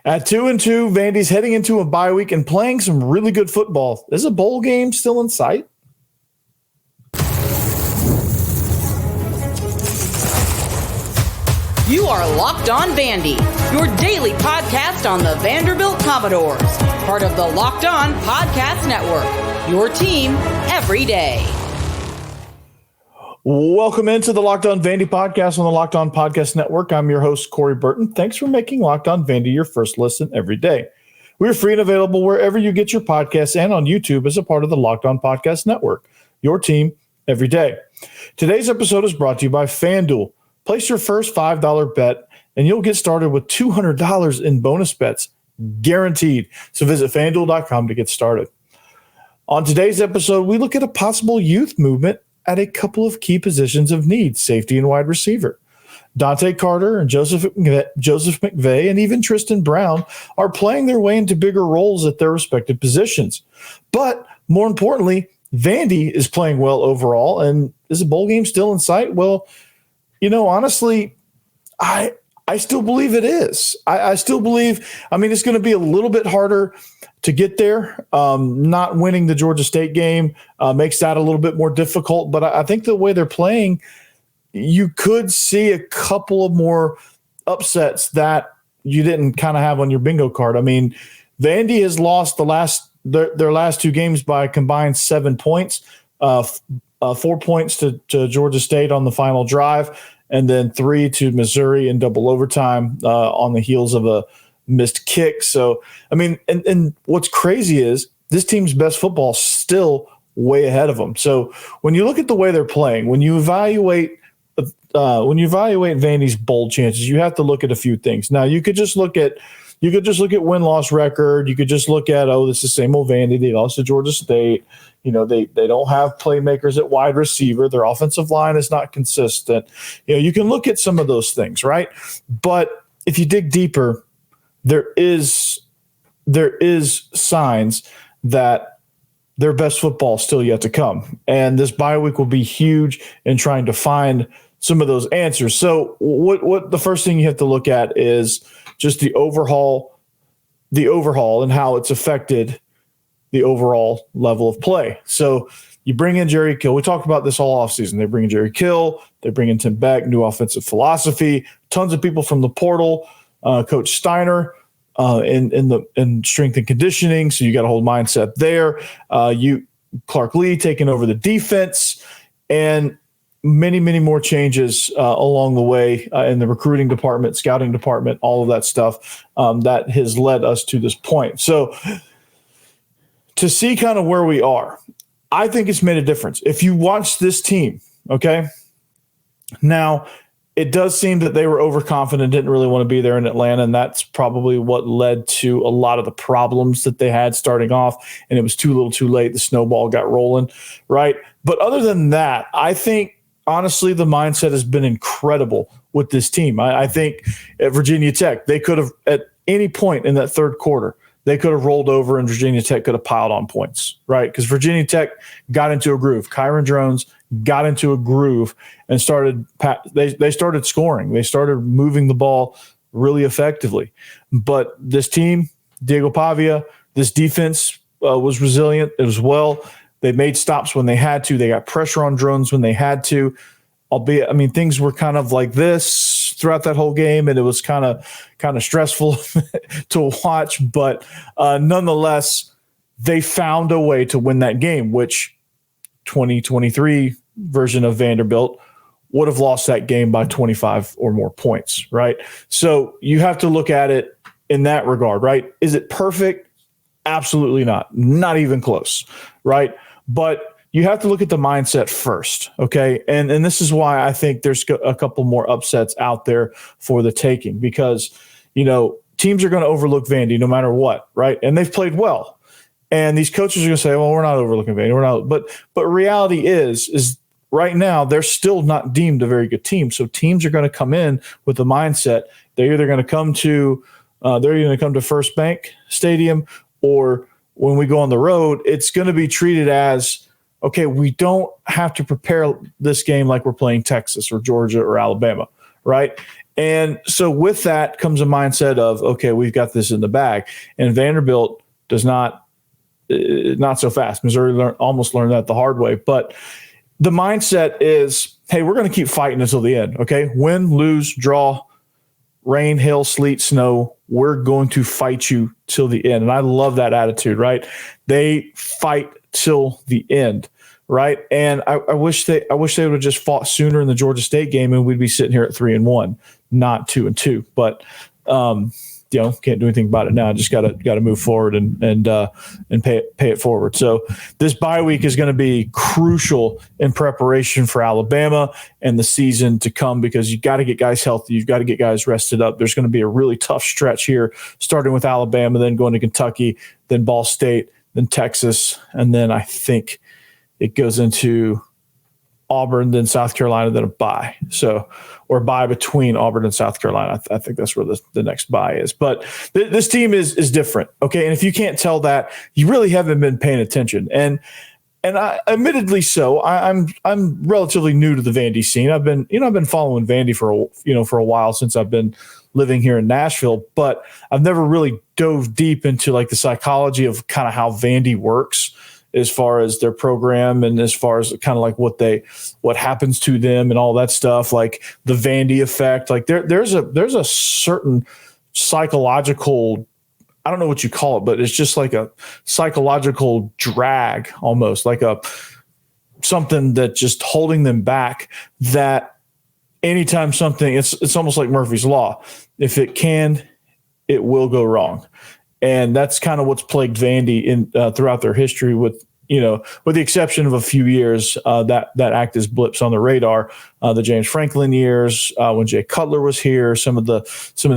At 2-2, Vandy's heading into a bye week and playing some really good football. Is a bowl game still in sight? You are Locked On Vandy, your daily podcast on the Vanderbilt Commodores, part of the Locked On Podcast Network, your team every day. Welcome into the Locked On Vandy podcast on the Locked On Podcast Network. I'm your host, Corey Burton. Thanks for making Locked On Vandy your first listen every day. We're free and available wherever you get your podcasts and on YouTube as a part of the Locked On Podcast Network, your team every day. Today's episode is brought to you by FanDuel. Place your first $5 bet, and you'll get started with $200 in bonus bets, guaranteed. So visit FanDuel.com to get started. On today's episode, we look at a possible youth movement at a couple of key positions of need, safety and wide receiver. Dontae Carter and Joseph McVay and even Tristen Brown are playing their way into bigger roles at their respective positions. But more importantly, Vandy is playing well overall, and is a bowl game still in sight? Well, honestly, I still believe it is. I still believe, it's going to be a little bit harder to get there. Not winning the Georgia State game makes that a little bit more difficult. But I think the way they're playing, you could see a couple of more upsets that you didn't kind of have on your bingo card. Vandy has lost their last two games by a combined 7 points, 4 points to Georgia State on the final drive, and then 3 to Missouri in double overtime on the heels of a missed kick. So, and what's crazy is this team's best football is still way ahead of them. So when you look at the way they're playing, when you evaluate Vandy's bowl chances, you have to look at a few things. Now, you could just look at win-loss record. You could just look at, this is the same old Vandy. They lost to Georgia State. They don't have playmakers at wide receiver. Their offensive line is not consistent. You can look at some of those things, right? But if you dig deeper, there is signs that their best football is still yet to come. And this bye week will be huge in trying to find some of those answers. So what the first thing you have to look at is just the overhaul and how it's affected the overall level of play. So you bring in Jerry Kill. We talked about this all offseason. They bring in Jerry Kill. They bring in Tim Beck, new offensive philosophy, tons of people from the portal, Coach Steiner in strength and conditioning. So you got a whole mindset there. Clark Lee taking over the defense, and many, many more changes along the way in the recruiting department, scouting department, all of that stuff that has led us to this point. So to see kind of where we are, I think it's made a difference. If you watch this team, okay, now it does seem that they were overconfident, didn't really want to be there in Atlanta, and that's probably what led to a lot of the problems that they had starting off, and it was too little too late. The snowball got rolling, right? But other than that, I think, honestly, the mindset has been incredible with this team. I think at Virginia Tech, they could have, at any point in that third quarter, they could have rolled over and Virginia Tech could have piled on points, right? Because Virginia Tech got into a groove. Kyron Drones got into a groove and they started scoring. They started moving the ball really effectively. But this team, Diego Pavia, this defense was resilient as well. They made stops when they had to. They got pressure on Drones when they had to. Albeit, things were kind of like this throughout that whole game, and it was kind of stressful to watch. But nonetheless, they found a way to win that game, which 2023 version of Vanderbilt would have lost that game by 25 or more points, right? So you have to look at it in that regard, right? Is it perfect? Absolutely not. Not even close, right? But you have to look at the mindset first, okay? And this is why I think there's a couple more upsets out there for the taking, because, teams are going to overlook Vandy no matter what, right? And they've played well. And these coaches are going to say, well, we're not overlooking Vandy. We're not. But reality is right now they're still not deemed a very good team. So teams are going to come in with the mindset they're either going to come to First Bank Stadium, or when we go on the road, it's going to be treated as, okay, we don't have to prepare this game like we're playing Texas or Georgia or Alabama, right? And so with that comes a mindset of, okay, we've got this in the bag. And Vanderbilt does not so fast. Missouri almost learned that the hard way. But the mindset is, hey, we're going to keep fighting until the end. Okay, win, lose, draw, rain, hail, sleet, snow, we're going to fight you till the end. And I love that attitude, right? They fight till the end, right? And I wish they would have just fought sooner in the Georgia State game, and we'd be sitting here at 3-1, not 2-2. But can't do anything about it now. Just got to move forward and pay it forward. So this bye week is going to be crucial in preparation for Alabama and the season to come, because you got to get guys healthy. You've got to get guys rested up. There's going to be a really tough stretch here, starting with Alabama, then going to Kentucky, then Ball State, then Texas, and then I think it goes into Auburn, then South Carolina, then a bye. So, or bye between Auburn and South Carolina. I think that's where the next bye is. But this team is different, okay? And if you can't tell that, you really haven't been paying attention. And I, admittedly so, I'm relatively new to the Vandy scene. I've been following Vandy for a while, since I've been living here in Nashville, but I've never really dove deep into like the psychology of kind of how Vandy works, as far as their program and as far as kind of like what happens to them and all that stuff, like the Vandy effect. Like there's a certain psychological, I don't know what you call it, but it's just like a psychological drag, almost like something that just holding them back, that anytime something, it's almost like Murphy's Law. If it can, it will go wrong. And that's kind of what's plagued Vandy in throughout their history, with the exception of a few years that act as blips on the radar. The James Franklin years, when Jay Cutler was here, some of the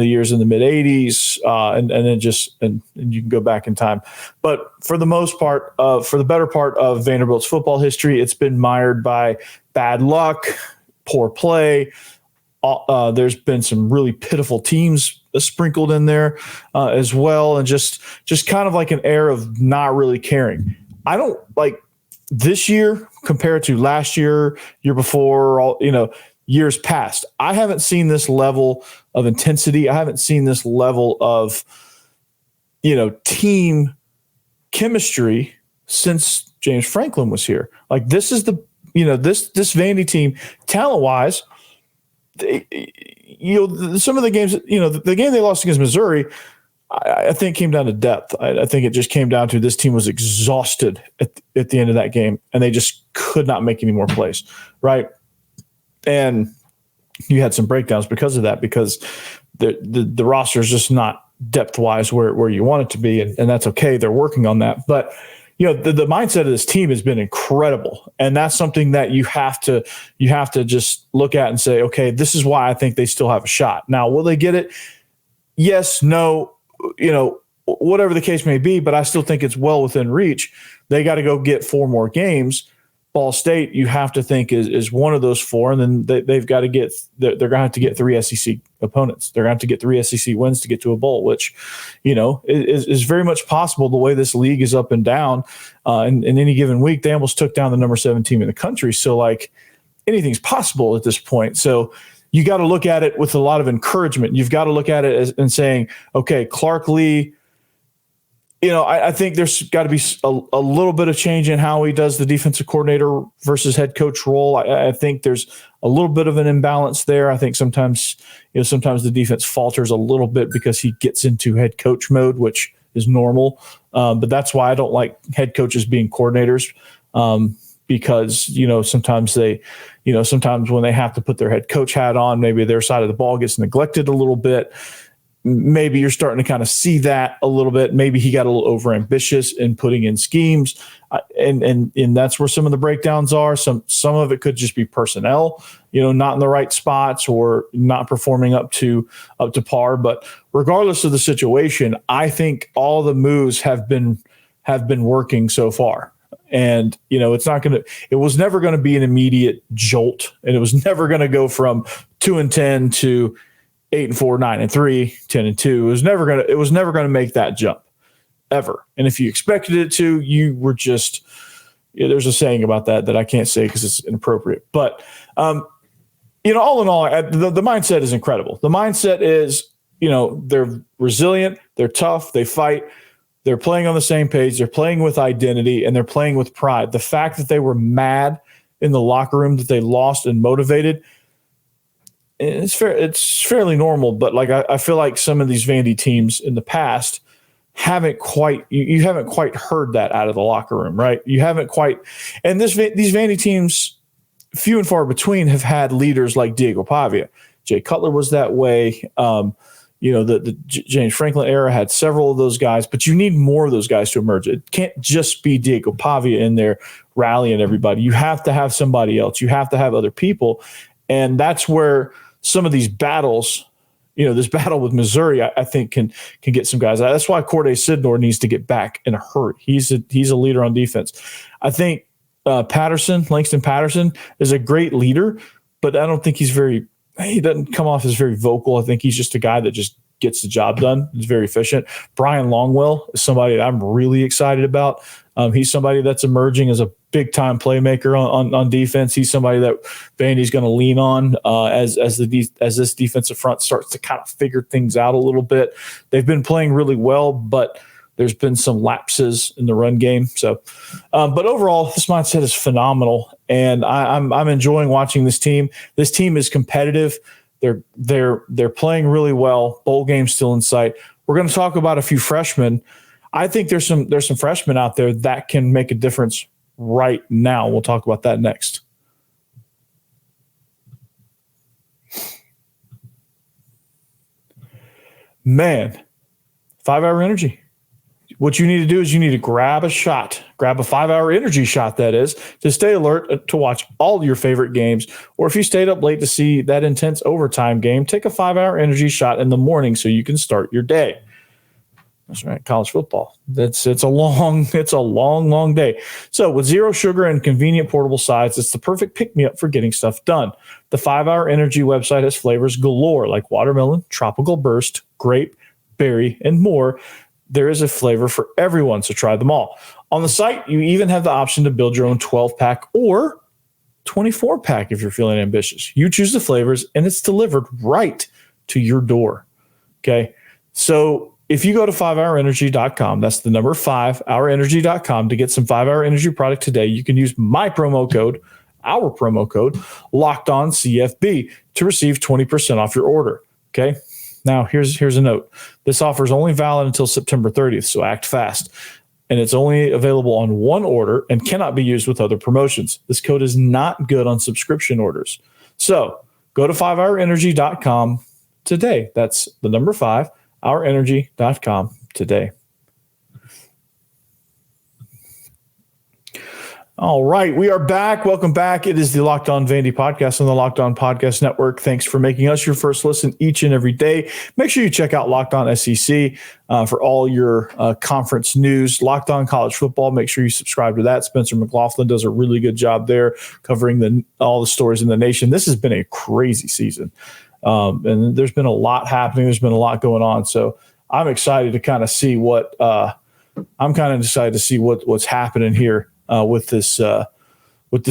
years in the mid '80s, and you can go back in time. But for the most part, for the better part of Vanderbilt's football history, it's been mired by bad luck, poor play. There's been some really pitiful teams sprinkled in there as well, and just kind of like an air of not really caring. I don't like this year compared to last year before, years past. I haven't seen this level of intensity. I haven't seen this level of team chemistry since James Franklin was here. Like, this is this Vandy team, talent wise. Some of the games, the game they lost against Missouri, I think came down to depth. I think it just came down to this team was exhausted at the end of that game, and they just could not make any more plays, right? And you had some breakdowns because of that, because the roster is just not depth-wise where you want it to be, and that's okay. They're working on that. But the mindset of this team has been incredible, and that's something that you have to just look at and say, okay, this is why I think they still have a shot. Now, will they get it? Yes, no, whatever the case may be, but I still think it's well within reach. They got to go get 4 more games. Ball State, you have to think is one of those 4, and then they've got to get they're going to have to get 3 SEC opponents. They're going to have to get 3 SEC wins to get to a bowl, which is very much possible the way this league is up and down. In any given week, they almost took down the number 7 team in the country. So like, anything's possible at this point. So you got to look at it with a lot of encouragement. You've got to look at it and saying, okay, Clark Lee. I think there's got to be a little bit of change in how he does the defensive coordinator versus head coach role. I think there's a little bit of an imbalance there. I think sometimes the defense falters a little bit because he gets into head coach mode, which is normal. But that's why I don't like head coaches being coordinators, because sometimes sometimes when they have to put their head coach hat on, maybe their side of the ball gets neglected a little bit. Maybe you're starting to kind of see that a little bit. Maybe he got a little overambitious in putting in schemes, and that's where some of the breakdowns are. Some of it could just be personnel, not in the right spots or not performing up to par. But regardless of the situation, I think all the moves have been working so far. And it was never going to be an immediate jolt, and it was never going to go from 2-10 to 8-4, 9-3, 10-2. It was never gonna make that jump, ever. And if you expected it to, you were just there's a saying about that I can't say because it's inappropriate. But all in all, the mindset is incredible. The mindset is, they're resilient, they're tough, they fight, they're playing on the same page, they're playing with identity, and they're playing with pride. The fact that they were mad in the locker room that they lost and motivated, it's fairly normal. But like I feel like some of these Vandy teams in the past haven't quite you haven't quite heard that out of the locker room, right? You haven't quite, and these Vandy teams, few and far between, have had leaders like Diego Pavia. Jay Cutler was that way. The James Franklin era had several of those guys, but you need more of those guys to emerge. It can't just be Diego Pavia in there rallying everybody. You have to have somebody else. You have to have other people. And that's where some of these battles, this battle with Missouri, I think can get some guys. That's why Corday Sidnor needs to get back in a hurry. He's a leader on defense. I think Langston Patterson is a great leader, but I don't think he doesn't come off as very vocal. I think he's just a guy that just gets the job done. He's very efficient. Brian Longwell is somebody that I'm really excited about. He's somebody that's emerging as a big-time playmaker on defense. He's somebody that Vandy's going to lean on as this defensive front starts to kind of figure things out a little bit. They've been playing really well, but there's been some lapses in the run game. So, but overall, this mindset is phenomenal, and I'm enjoying watching this team. This team is competitive. They're playing really well. Bowl game still in sight. We're going to talk about a few freshmen. I think there's some freshmen out there that can make a difference right now. We'll talk about that next. Man, 5 Hour Energy. What you need to do is you need to grab a 5 Hour Energy shot, that is, to stay alert to watch all your favorite games. Or if you stayed up late to see that intense overtime game, take a 5 Hour Energy shot in the morning so you can start your day. That's right, college football. It's a long day. So with zero sugar and convenient portable sides, it's the perfect pick-me-up for getting stuff done. The 5 Hour Energy website has flavors galore like watermelon, tropical burst, grape, berry, and more. There is a flavor for everyone, so try them all. On the site, you even have the option to build your own 12-pack or 24-pack if you're feeling ambitious. You choose the flavors, and it's delivered right to your door. Okay? So if you go to 5hourenergy.com, that's the number 5hourenergy.com, to get some 5 Hour Energy product today, you can use our promo code, LOCKEDONCFB, to receive 20% off your order. Okay? Now, here's a note. This offer is only valid until September 30th, so act fast. And it's only available on one order and cannot be used with other promotions. This code is not good on subscription orders. So go to 5hourenergy.com today. That's the number 5hourenergy.com today. All right, we are back. Welcome back. It is the Locked On Vandy podcast on the Locked On Podcast Network. Thanks for making us your first listen each and every day. Make sure you check out Locked On SEC for all your conference news. Locked On College Football, make sure you subscribe to that. Spencer McLaughlin does a really good job there covering all the stories in the nation. This has been a crazy season, and there's been a lot happening. There's been a lot going on. So I'm excited to kind of see what's happening here. With this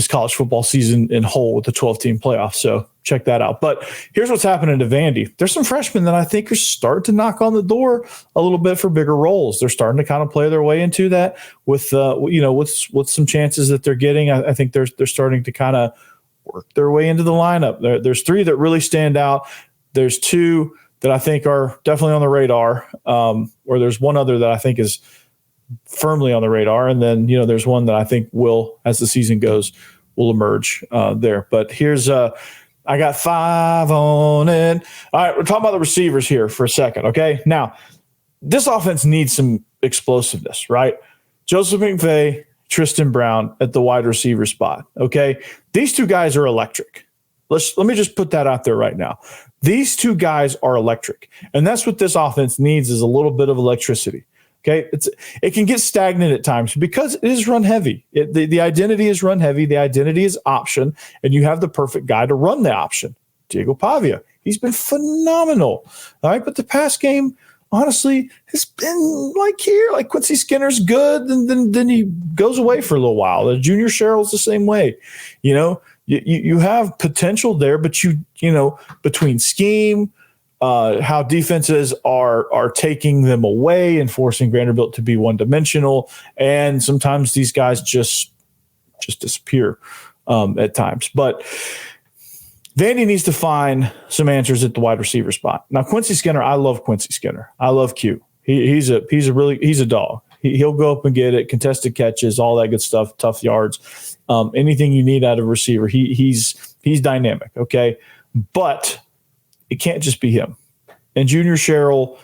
college football season in whole with the 12-team playoff. So check that out. But here's what's happening to Vandy. There's some freshmen that I think are starting to knock on the door a little bit for bigger roles. They're starting to kind of play their way into that with some chances that they're getting. I think they're starting to kind of work their way into the lineup. There's 3 that really stand out. There's 2 that I think are definitely on the radar, or there's one other that I think is firmly on the radar. And then, there's one that I think will, as the season goes, will emerge there. But here's I got 5 on it. All right, we're talking about the receivers here for a second, okay? Now, this offense needs some explosiveness, right? Joseph McVay, Tristen Brown at the wide receiver spot, okay? These 2 guys are electric. Let me just put that out there right now. These 2 guys are electric, and that's what this offense needs, is a little bit of electricity. Okay, it can get stagnant at times because it is run heavy. The identity is run heavy. The identity is option, and you have the perfect guy to run the option. Diego Pavia, he's been phenomenal. All right, but the pass game, honestly, has been like Quincy Skinner's good, and then he goes away for a little while. The Junior Sherrill's the same way. you have potential there, but you know, between scheme, how defenses are taking them away and forcing Vanderbilt to be one-dimensional, and sometimes these guys just disappear at times. But Vandy needs to find some answers at the wide receiver spot. Now, Quincy Skinner, I love Quincy Skinner. I love Q. He's a dog. He'll go up and get it, contested catches, all that good stuff, tough yards, anything you need out of a receiver. He's dynamic, okay? But it can't just be him. And Junior Sherrill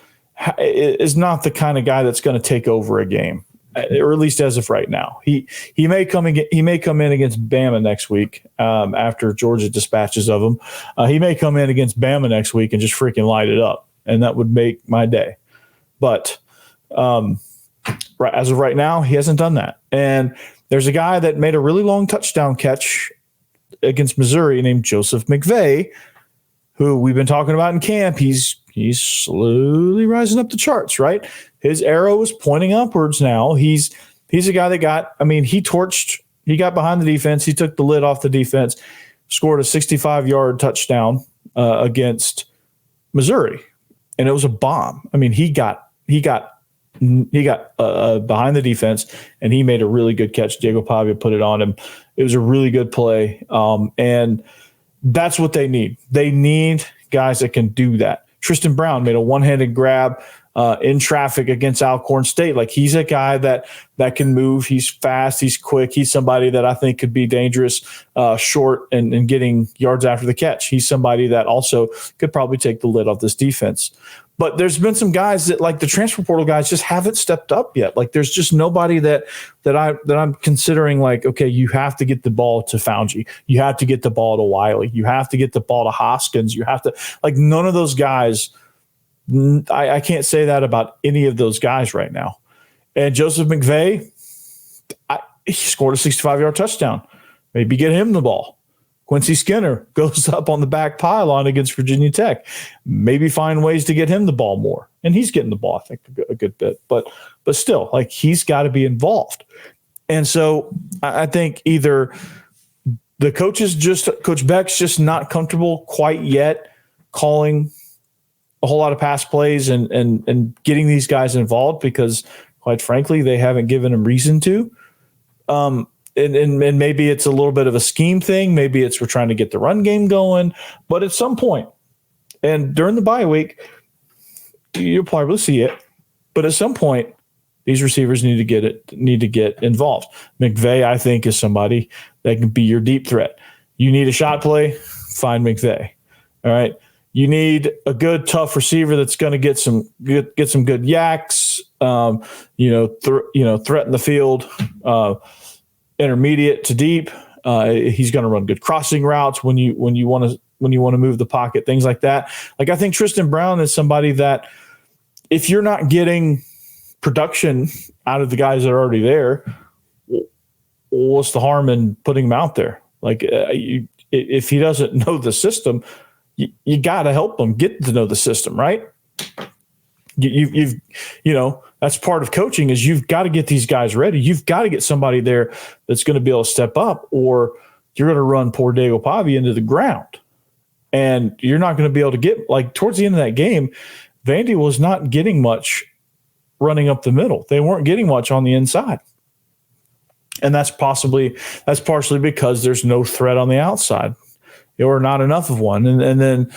is not the kind of guy that's going to take over a game, or at least as of right now. He may come in against Bama next week after Georgia dispatches of him. He may come in against Bama next week and just freaking light it up, and that would make my day. But as of right now, he hasn't done that. And there's a guy that made a really long touchdown catch against Missouri named Joseph McVay, who we've been talking about in camp. He's slowly rising up the charts, right? His arrow is pointing upwards now. He's a guy that he got behind the defense. He took the lid off the defense, scored a 65-yard touchdown against Missouri. And it was a bomb. I mean, he got behind the defense, and he made a really good catch. Diego Pavia put it on him. It was a really good play. And that's what they need. They need guys that can do that. Tristen Brown made a one-handed grab in traffic against Alcorn State. Like, he's a guy that can move. He's fast. He's quick. He's somebody that I think could be dangerous short and getting yards after the catch. He's somebody that also could probably take the lid off this defense. But there's been some guys that, like the transfer portal guys, just haven't stepped up yet. Like, there's just nobody that I'm considering, like, okay, you have to get the ball to Foungy. You have to get the ball to Wiley. You have to get the ball to Hoskins. You have to, like, none of those guys. I can't say that about any of those guys right now. And Joseph McVay, he scored a 65-yard touchdown. Maybe get him the ball. Quincy Skinner goes up on the back pylon against Virginia Tech. Maybe find ways to get him the ball more. And he's getting the ball, I think, a good bit. But still, like, he's got to be involved. And so I think either the Coach Beck's just not comfortable quite yet calling a whole lot of pass plays and getting these guys involved because, quite frankly, they haven't given him reason to. And maybe it's a little bit of a scheme thing. Maybe it's we're trying to get the run game going. But at some point, and during the bye week, you'll probably see it. But at some point, these receivers need to get involved. McVay, I think, is somebody that can be your deep threat. You need a shot play, find McVay. All right. You need a good, tough receiver that's going to get some good yaks. Threaten the field. Intermediate to deep. He's going to run good crossing routes when you want to move the pocket, things like that. Like, I think Tristen Brown is somebody that, if you're not getting production out of the guys that are already there, what's the harm in putting him out there? Like, if he doesn't know the system, you got to help him get to know the system, right? You've that's part of coaching is you've got to get these guys ready. You've got to get somebody there that's going to be able to step up, or you're going to run poor Diego Pavia into the ground. And you're not going to be able to get, like, towards the end of that game, Vandy was not getting much running up the middle. They weren't getting much on the inside. And that's partially because there's no threat on the outside, or not enough of one. And then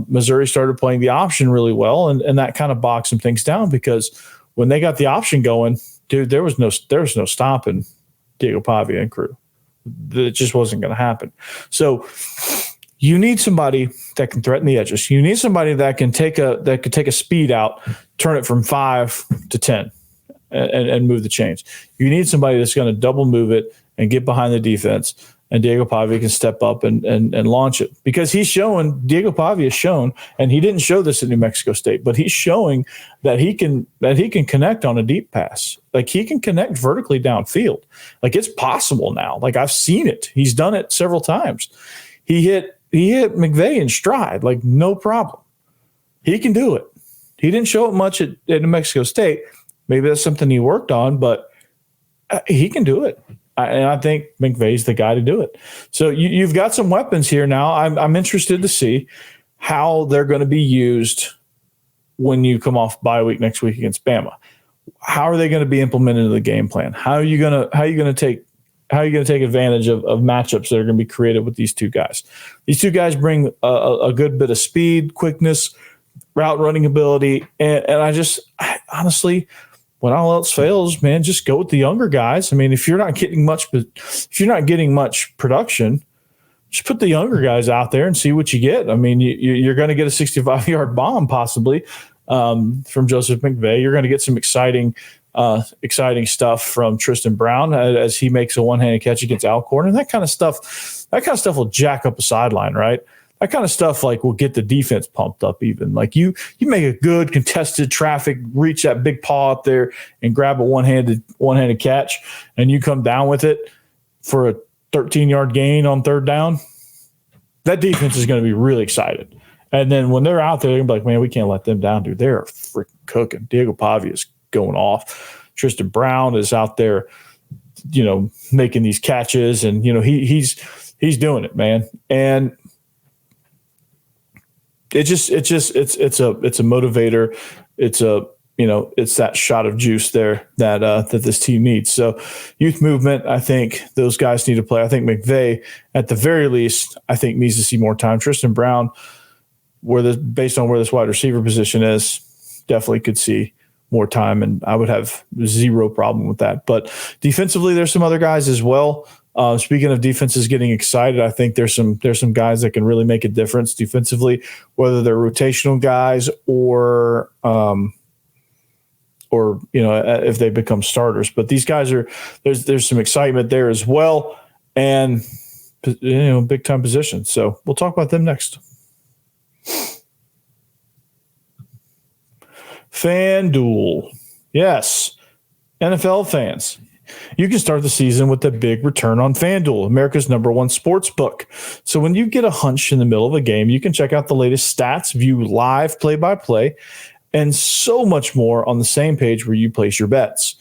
Missouri started playing the option really well, and that kind of boxed some things down, because when they got the option going, dude, there was no stopping Diego Pavia and crew. It just wasn't going to happen. So you need somebody that can threaten the edges. You need somebody that can take a speed out, turn it from 5 to 10, and move the chains. You need somebody that's going to double move it and get behind the defense, and Diego Pavia can step up and launch it, because Diego Pavia has shown, and he didn't show this at New Mexico State, but he's showing that he can connect on a deep pass. Like, he can connect vertically downfield. Like, it's possible now. Like, I've seen it. He's done it several times. He hit McVay in stride, like, no problem. He can do it. He didn't show it much at New Mexico State. Maybe that's something he worked on, but he can do it. I think McVay's the guy to do it. So you've got some weapons here now. I'm interested to see how they're going to be used when you come off bye week next week against Bama. How are they going to be implemented into the game plan? How are you going to take advantage of matchups that are going to be created with these two guys? These two guys bring a good bit of speed, quickness, route running ability, and I honestly, when all else fails, man, just go with the younger guys. I mean, if you're not getting much production, just put the younger guys out there and see what you get. I mean, you're going to get a 65-yard bomb possibly from Joseph McVay. You're going to get some exciting stuff from Tristen Brown as he makes a one-handed catch against Alcorn, and that kind of stuff will jack up a sideline, right? That kind of stuff will get the defense pumped up even. Like you make a good contested traffic, reach that big paw up there and grab a one-handed catch, and you come down with it for a 13-yard gain on third down. That defense is going to be really excited. And then when they're out there, they're going to be like, man, we can't let them down, dude. They're freaking cooking. Diego Pavia is going off. Tristen Brown is out there, making these catches, and he's doing it, man. And it's a motivator. It's that shot of juice there that this team needs. So youth movement, I think those guys need to play. I think McVay, at the very least, I think needs to see more time. Tristen Brown, based on where this wide receiver position is, definitely could see more time, and I would have zero problem with that. But defensively, there's some other guys as well. Speaking of defenses getting excited, I think there's some guys that can really make a difference defensively, whether they're rotational guys or if they become starters. But these guys there's some excitement there as well, and big time positions. So we'll talk about them next. FanDuel, yes, NFL fans. You can start the season with a big return on FanDuel, America's #1 sports book. So when you get a hunch in the middle of a game, you can check out the latest stats, view live play-by-play, and so much more on the same page where you place your bets.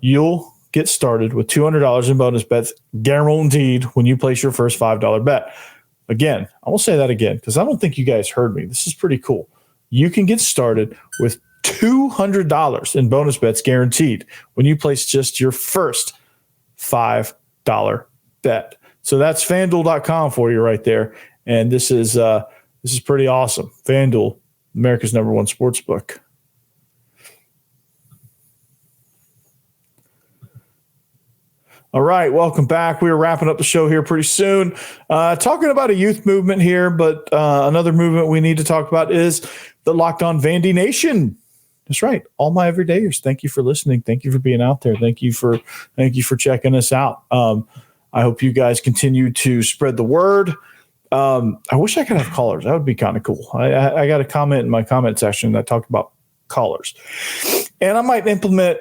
You'll get started with $200 in bonus bets guaranteed when you place your first $5 bet. Again, I will say that again because I don't think you guys heard me. This is pretty cool. You can get started with $200 in bonus bets guaranteed when you place just your first $5 bet. So that's FanDuel.com for you right there. And this is pretty awesome. FanDuel, America's #1 sports book. All right, welcome back. We are wrapping up the show here pretty soon. Talking about a youth movement here, but another movement we need to talk about is the Locked On Vandy Nation. That's right. All my everydayers. Thank you for listening. Thank you for being out there. Thank you for checking us out. I hope you guys continue to spread the word. I wish I could have callers. That would be kind of cool. I got a comment in my comment section that talked about callers, and I might implement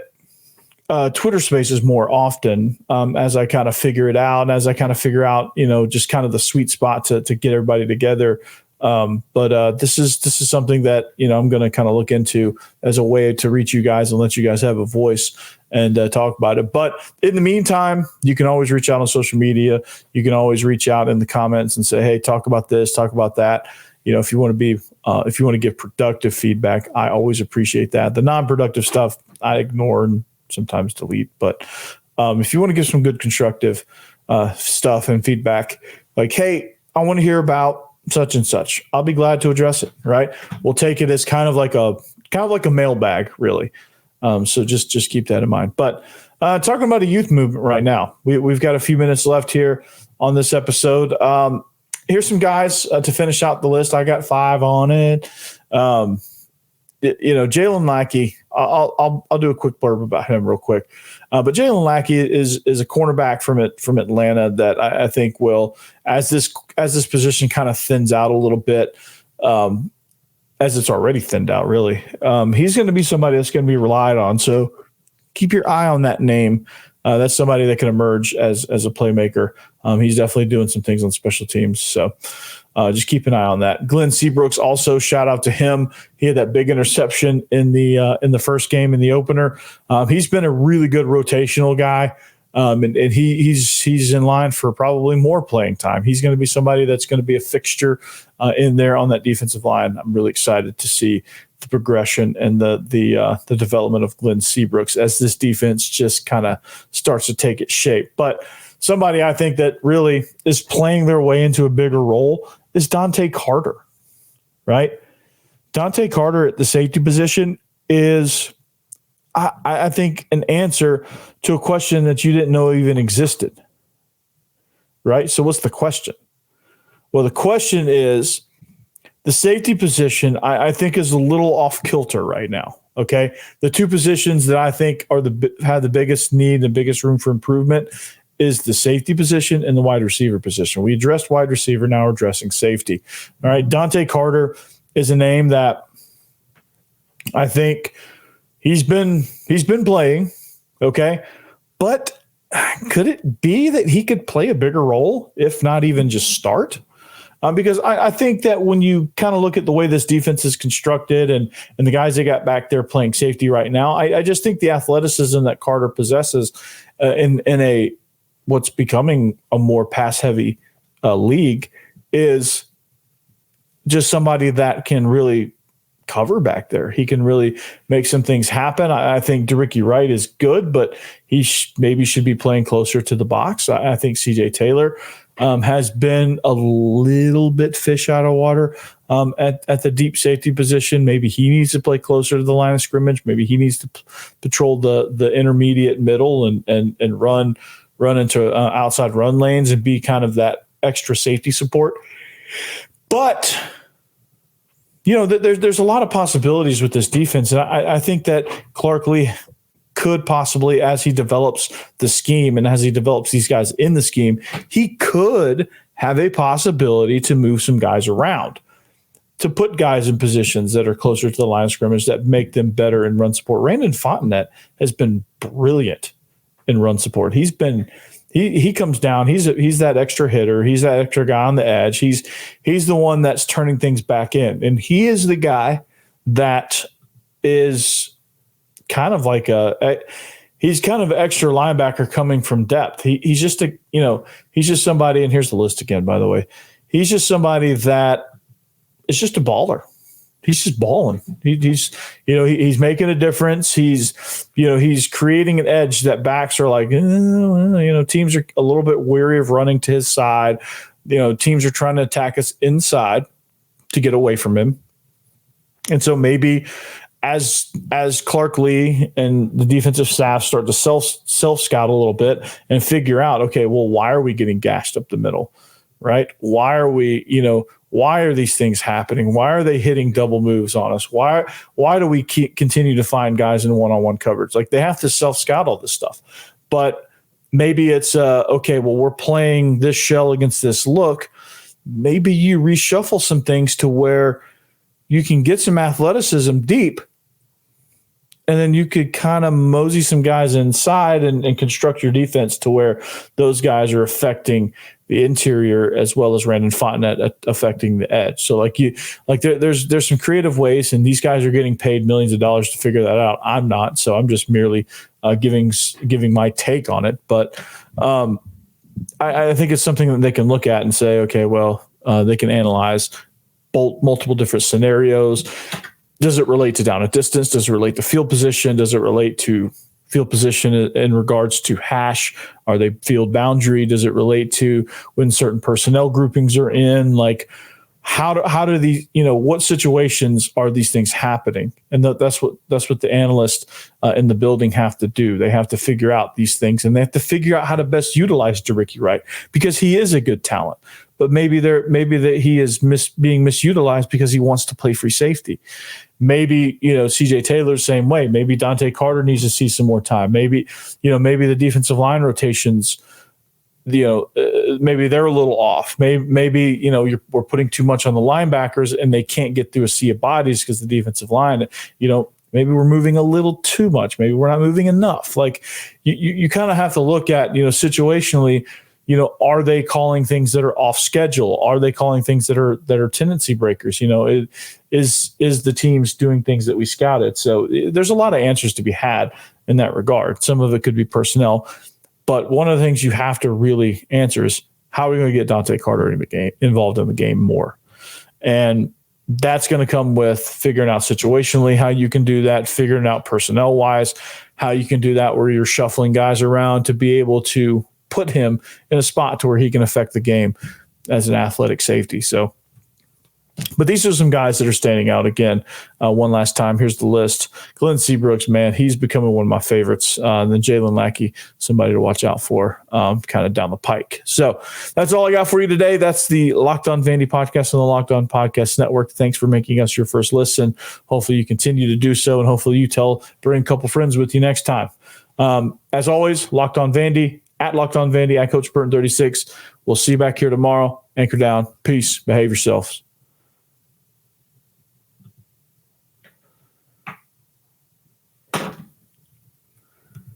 Twitter Spaces more often as I kind of figure it out, and as I kind of figure out, just kind of the sweet spot to get everybody together. But this is something that, I'm going to kind of look into as a way to reach you guys and let you guys have a voice and talk about it. But in the meantime, you can always reach out on social media. You can always reach out in the comments and say, hey, talk about this, talk about that. If you want to give productive feedback, I always appreciate that. The non-productive stuff I ignore and sometimes delete. But if you want to give some good constructive stuff and feedback, like, hey, I want to hear about such and such, I'll be glad to address it. Right. We'll take it as kind of like a mailbag, really. So just keep that in mind. But talking about a youth movement right now, we've got a few minutes left here on this episode. Here's some guys to finish out the list. I got 5 on it. Jalen Lackey, I'll do a quick blurb about him real quick. But Jalen Lackey is a cornerback from Atlanta that I think will, as this position kind of thins out a little bit, as it's already thinned out, really. He's going to be somebody that's going to be relied on. So keep your eye on that name. That's somebody that can emerge as a playmaker. He's definitely doing some things on special teams. So just keep an eye on that. Glenn Seabrooks, also shout out to him. He had that big interception in the first game in the opener. He's been a really good rotational guy. And he's in line for probably more playing time. He's going to be somebody that's going to be a fixture in there on that defensive line. I'm really excited to see the progression and the development of Glenn Seabrooks as this defense just kind of starts to take its shape. But somebody I think that really is playing their way into a bigger role is Dontae Carter, right? Dontae Carter at the safety position is, I think, an answer to a question that you didn't know even existed, right? So what's the question? Well, the question is the safety position, I think, is a little off kilter right now, okay? The two positions that I think have the biggest need, the biggest room for improvement is the safety position and the wide receiver position. We addressed wide receiver, now we're addressing safety. All right, Dontae Carter is a name that I think he's been playing, okay? But could it be that he could play a bigger role, if not even just start? Because I think that when you kind of look at the way this defense is constructed and the guys they got back there playing safety right now, I just think the athleticism that Carter possesses in a what's becoming a more pass-heavy league is just somebody that can really cover back there. He can really make some things happen. I think DeRicky Wright is good, but he maybe should be playing closer to the box. I think CJ Taylor has been a little bit fish out of water at the deep safety position. Maybe he needs to play closer to the line of scrimmage. Maybe he needs to patrol the intermediate middle and run into outside run lanes and be kind of that extra safety support. But there's a lot of possibilities with this defense, and I think that Clark Lee could possibly, as he develops the scheme and as he develops these guys in the scheme, he could have a possibility to move some guys around, to put guys in positions that are closer to the line of scrimmage that make them better in run support. Brandon Fontenette has been brilliant in run support. He comes down. He's that extra hitter. He's that extra guy on the edge. He's the one that's turning things back in, and he is the guy that is kind of like he's kind of extra linebacker coming from depth. He's just somebody. And here's the list again, by the way. He's just somebody that is just a baller. He's just balling. He's making a difference. He's creating an edge that backs are like, teams are a little bit weary of running to his side. Teams are trying to attack us inside to get away from him. And so maybe as Clark Lee and the defensive staff start to self-scout a little bit and figure out, okay, well, why are we getting gashed up the middle, right? Why are these things happening? Why are they hitting double moves on us? Why do we continue to find guys in one-on-one coverage? Like, they have to self-scout all this stuff. But maybe it's, okay, well, we're playing this shell against this look. Maybe you reshuffle some things to where you can get some athleticism deep, and then you could kind of mosey some guys inside and construct your defense to where those guys are affecting the interior as well as Brandon Fontenette affecting the edge. So there's some creative ways, and these guys are getting paid millions of dollars to figure that out. I'm not, so I'm just merely giving my take on it. But I think it's something that they can look at and say, okay, well, they can analyze multiple different scenarios. Does it relate to down at distance? Does it relate to field position? Does it relate to field position in regards to hash? Are they field boundary? Does it relate to when certain personnel groupings are in? Like, how do these, what situations are these things happening? And that's what the analysts in the building have to do. They have to figure out these things, and they have to figure out how to best utilize DeRicky Wright, because he is a good talent. But maybe that he is being misutilized because he wants to play free safety. Maybe, CJ Taylor, same way. Maybe Dontae Carter needs to see some more time. Maybe the defensive line rotations, maybe they're a little off. Maybe we're putting too much on the linebackers and they can't get through a sea of bodies because the defensive line, maybe we're moving a little too much. Maybe we're not moving enough. Like, you kind of have to look at, situationally, are they calling things that are off schedule? Are they calling things that are tendency breakers? Is the teams doing things that we scouted? So there's a lot of answers to be had in that regard. Some of it could be personnel. But one of the things you have to really answer is, how are we going to get Dontae Carter involved in the game more? And that's going to come with figuring out situationally how you can do that, figuring out personnel-wise how you can do that, where you're shuffling guys around to be able to put him in a spot to where he can affect the game as an athletic safety. So, but these are some guys that are standing out. Again, one last time, here's the list. Glenn Seabrooks, man, he's becoming one of my favorites. And then Jalen Lackey, somebody to watch out for kind of down the pike. So that's all I got for you today. That's the Locked On Vandy podcast on the Locked On Podcast Network. Thanks for making us your first listen. Hopefully you continue to do so, and hopefully you bring a couple friends with you next time. As always, Locked On Vandy, at Locked On Vandy, at Coach Burton 36. We'll see you back here tomorrow. Anchor down. Peace. Behave yourselves.